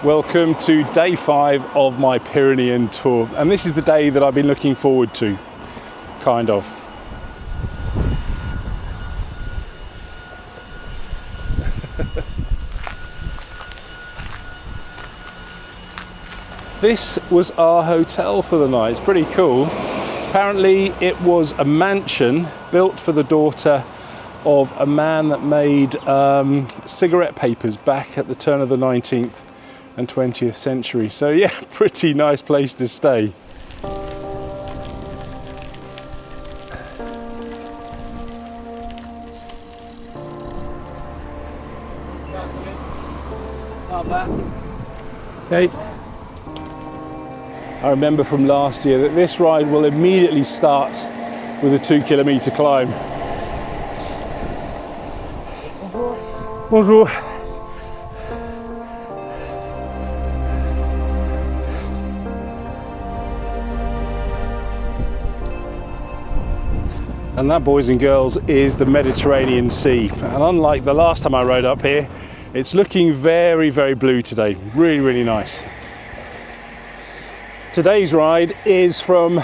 Welcome to day 5 of my Pyrenean tour, and this is the day that I've been looking forward to, kind of. This was our hotel for the night. It's pretty cool. Apparently it was a mansion built for the daughter of a man that made cigarette papers back at the turn of the 19th and 20th century. So yeah, pretty nice place to stay. Okay. I remember from last year that this ride will immediately start with a 2-kilometer climb. Bonjour. And that, boys and girls, is the Mediterranean Sea. And unlike the last time I rode up here, it's looking very, very blue today. Really, really nice. Today's ride is from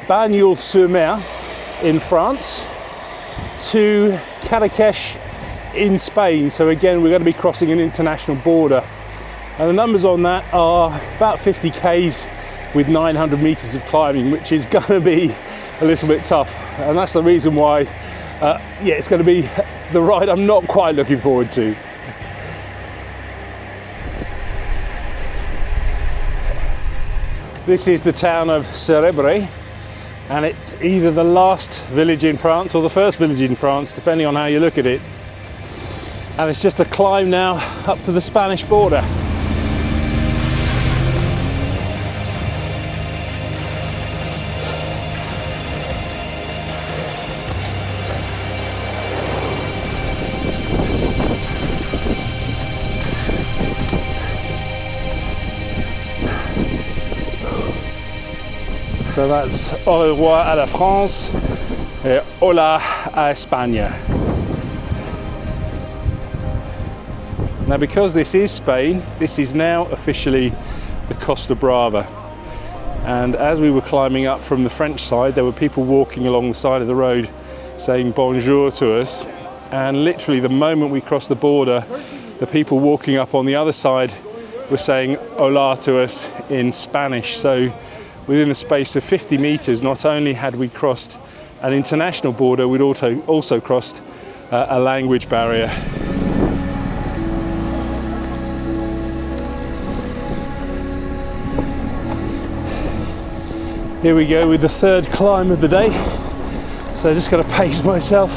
Bagnols-sur-Mer in France to Katakesh in Spain. So again, we're going to be crossing an international border, and the numbers on that are about 50 k's with 900 meters of climbing, which is going to be a little bit tough, and that's the reason why yeah, it's going to be the ride I'm not quite looking forward to. This is the town of Cerebre, and it's either the last village in France or the first village in France, depending on how you look at it. And it's just a climb now up to the Spanish border. So that's au revoir à la France et hola à España. Now, because this is Spain, this is now officially the Costa Brava. And as we were climbing up from the French side, there were people walking along the side of the road saying bonjour to us. And literally the moment we crossed the border, the people walking up on the other side were saying hola to us in Spanish. So within the space of 50 meters, not only had we crossed an international border, we'd also crossed a language barrier. Here we go with the third climb of the day. So I just got to pace myself.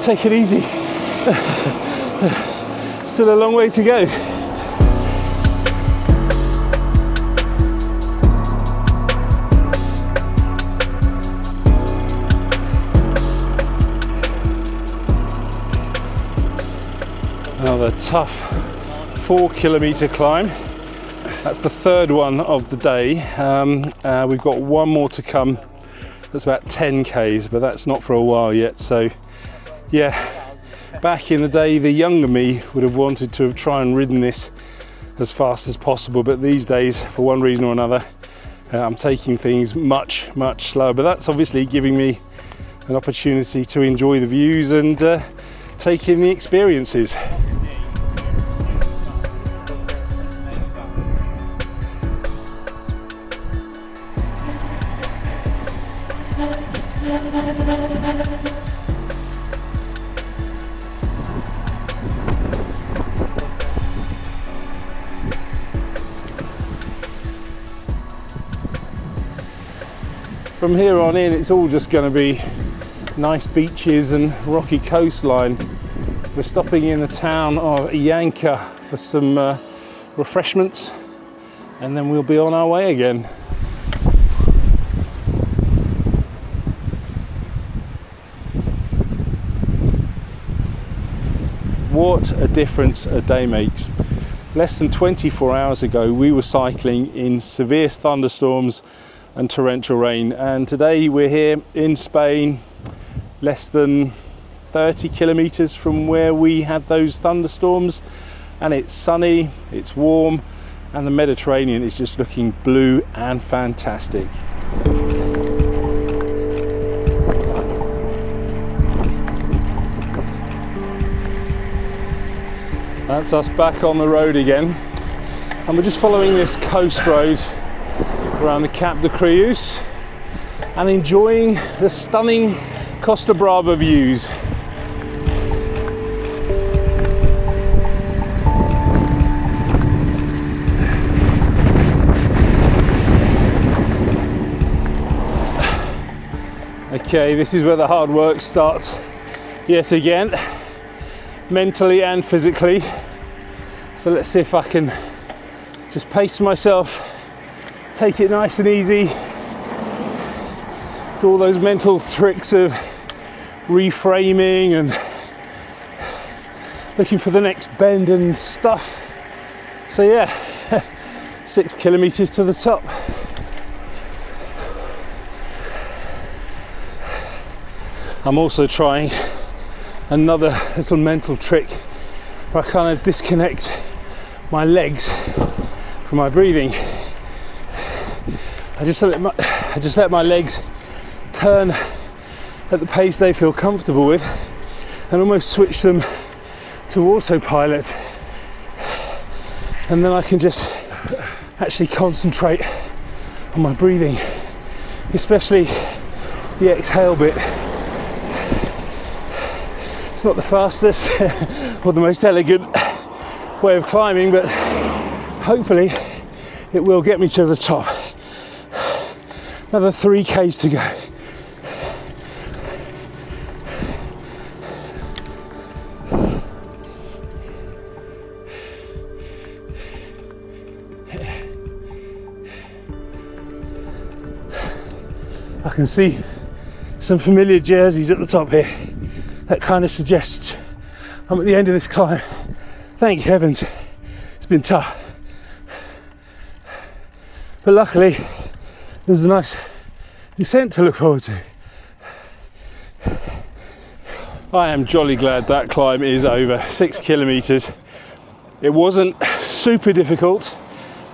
Take it easy. Still a long way to go. Another tough 4-kilometer climb. That's the third one of the day. We've got one more to come. That's about 10 k's, but that's not for a while yet. So yeah, back in the day, the younger me would have wanted to have tried and ridden this as fast as possible, but these days, for one reason or another, I'm taking things much, much slower. But that's obviously giving me an opportunity to enjoy the views and take in the experiences. From here on in, it's all just going to be nice beaches and rocky coastline. We're stopping in the town of Yanka for some refreshments, and then we'll be on our way again. What a difference a day makes. Less than 24 hours ago, we were cycling in severe thunderstorms and torrential rain, and today we're here in Spain, less than 30 kilometers from where we had those thunderstorms, and it's sunny, it's warm, and the Mediterranean is just looking blue and fantastic. That's us back on the road again, and we're just following this coast road around the Cap de Creus and enjoying the stunning Costa Brava views. Okay, this is where the hard work starts yet again, mentally and physically. So let's see if I can just pace myself, take it nice and easy, do all those mental tricks of reframing and looking for the next bend and stuff. So yeah, 6 kilometers to the top. I'm also trying another little mental trick where I kind of disconnect my legs from my breathing. I just let my legs turn at the pace they feel comfortable with and almost switch them to autopilot, and then I can just actually concentrate on my breathing, especially the exhale bit. It's not the fastest or the most elegant way of climbing, but hopefully it will get me to the top. Another 3 Ks to go. I can see some familiar jerseys at the top here. That kind of suggests I'm at the end of this climb. Thank heavens, it's been tough. But luckily, there's a nice descent to look forward to. I am jolly glad that climb is over. 6 kilometers. It wasn't super difficult,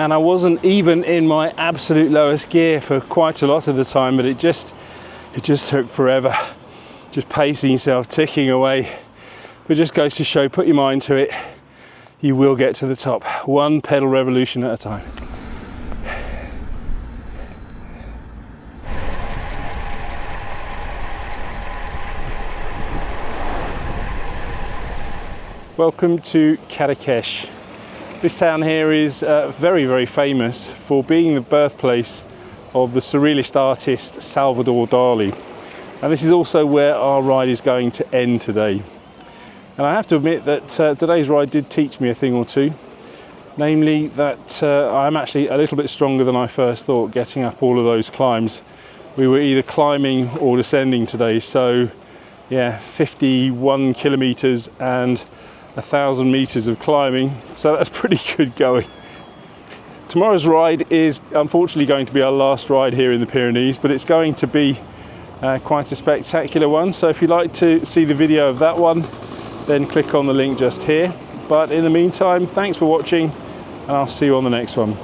and I wasn't even in my absolute lowest gear for quite a lot of the time, but it just took forever. Just pacing yourself, ticking away. But it just goes to show, put your mind to it, you will get to the top, 1 pedal revolution at a time. Welcome to Katakesh. This town here is very, very famous for being the birthplace of the surrealist artist Salvador Dali. And this is also where our ride is going to end today. And I have to admit that today's ride did teach me a thing or two. Namely that I'm actually a little bit stronger than I first thought getting up all of those climbs. We were either climbing or descending today. So yeah, 51 kilometers and 1,000 meters of climbing. So that's pretty good going. Tomorrow's ride is unfortunately going to be our last ride here in the Pyrenees, but it's going to be quite a spectacular one. So if you'd like to see the video of that one, then click on the link just here. But in the meantime, thanks for watching, and I'll see you on the next one.